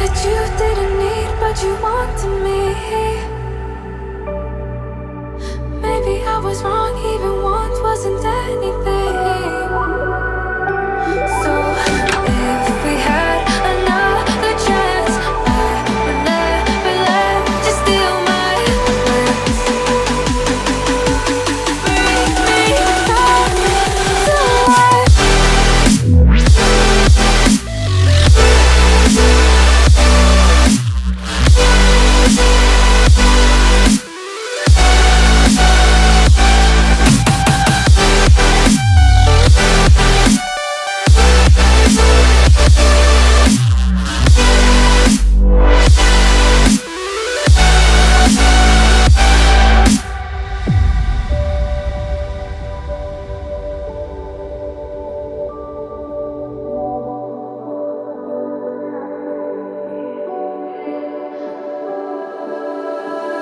that you didn't need, but you wanted me. Maybe I was wrong, even once wasn't anything. So if we had another chance, I would never let you steal my plans. Bring me back to life.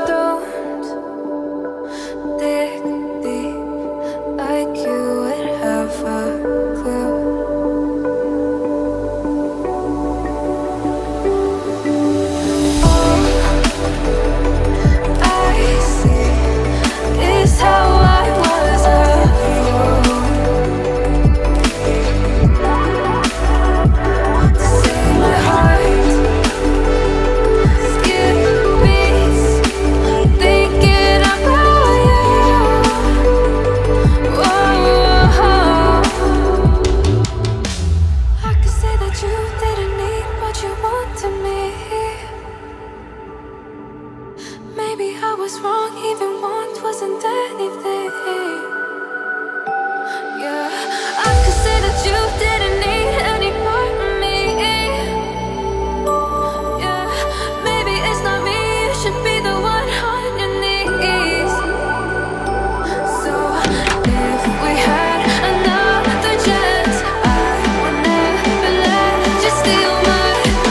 Don't dig deep like you would have a clue. All I see is how I was a fool to see my heart skip beats thinking about you. Whoa. I could say that you didn't need what you wanted me. Maybe I was wrong, even once wasn't anything. Yeah, I could say that you didn't need any part of me. Yeah, maybe it's not me, you should be the one on your knees. So if we had another chance, I would never let you steal my plans.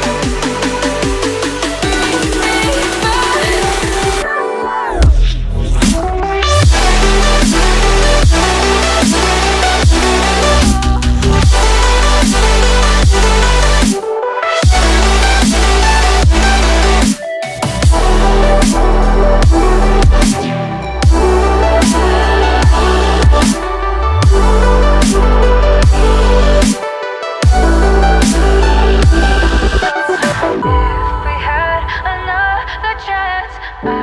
Bring me back. If we had another chance, I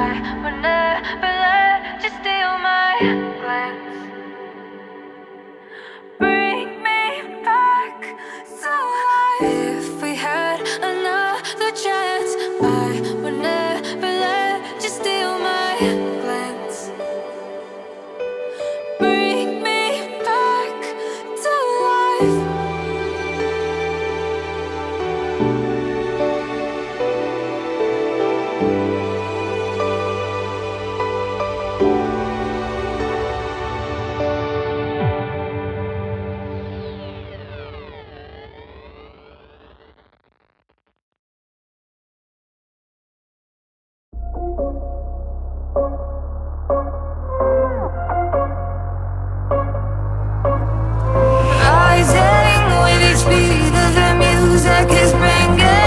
would never let you steal my glance. Bring me back to life. If we had another chance, I would never let you steal my glance. Bring me back to life. Rising with each beat of the music is bringing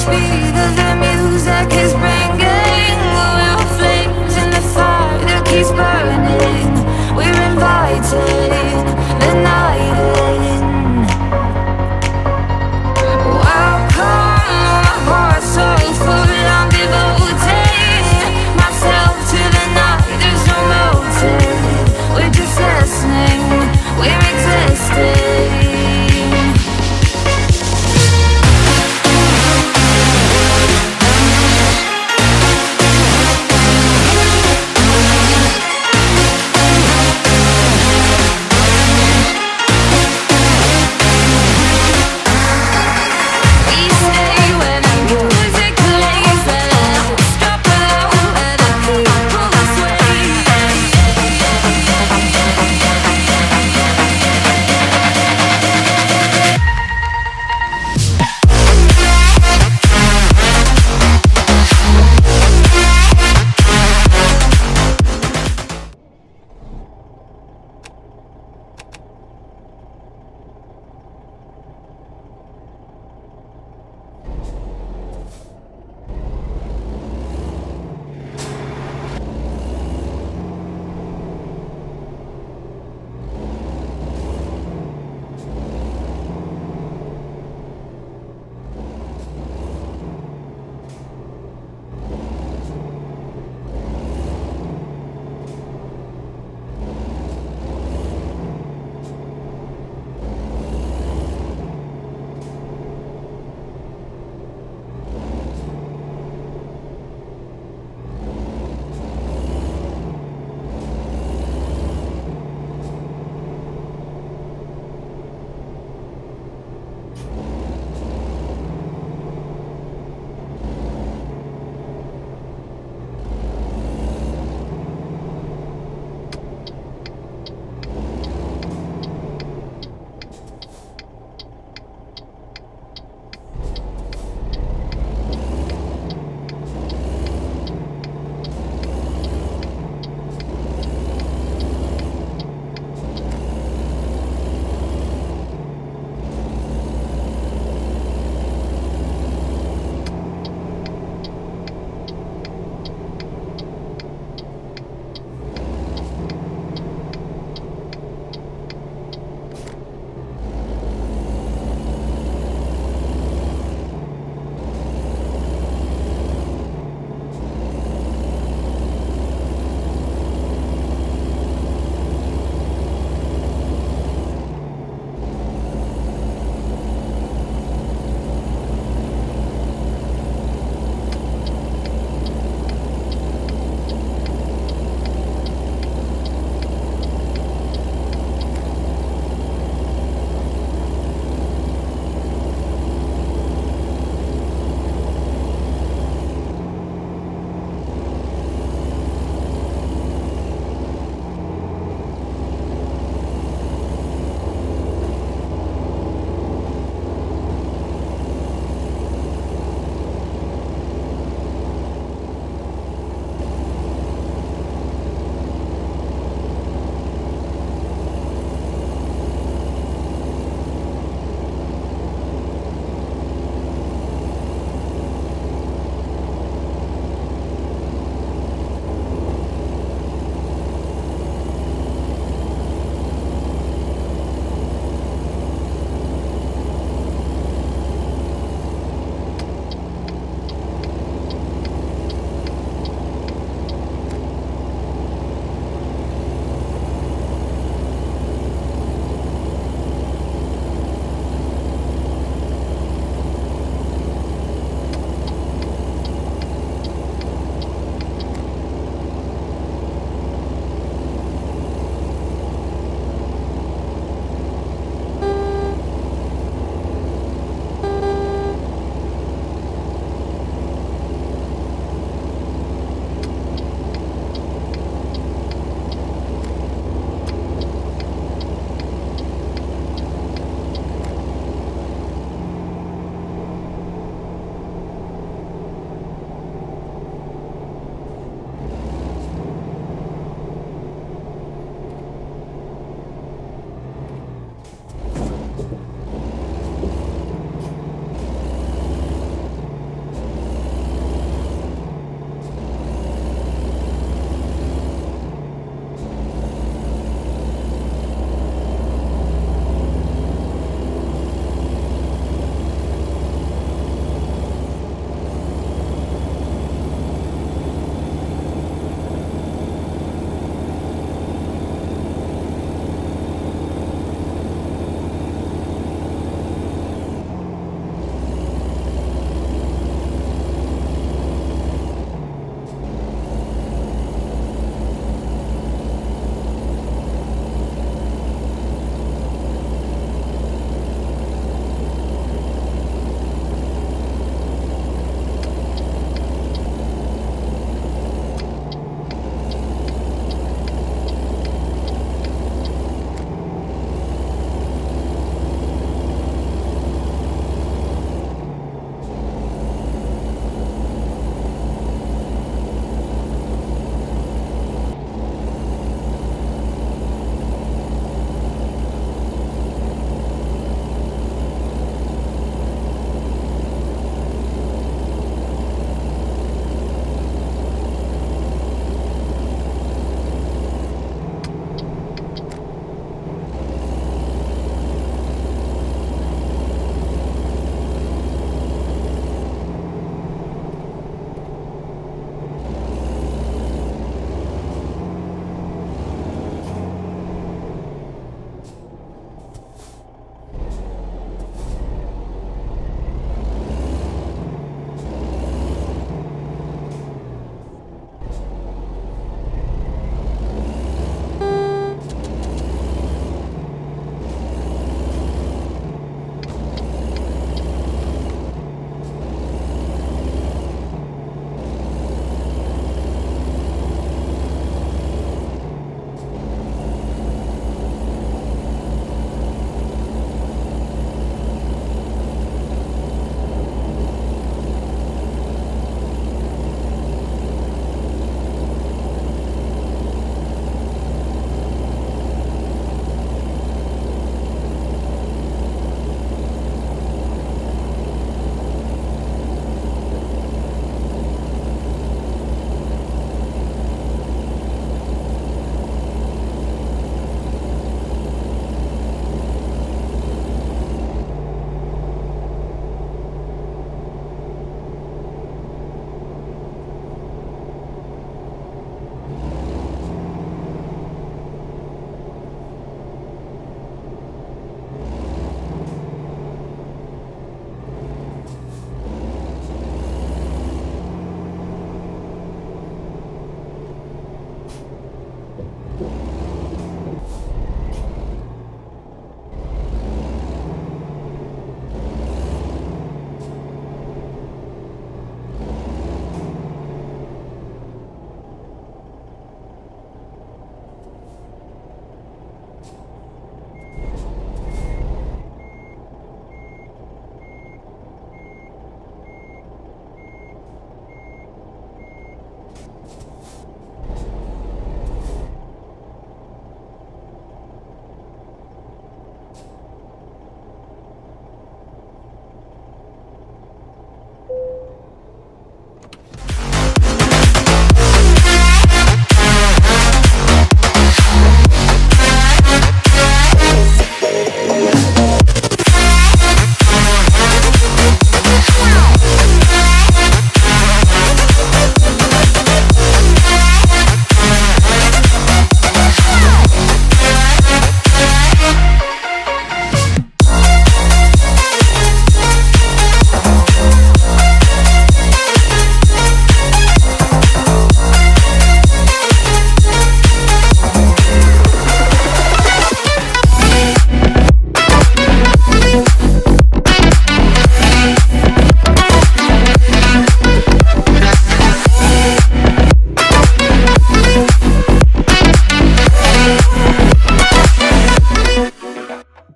speed of the music is breaking.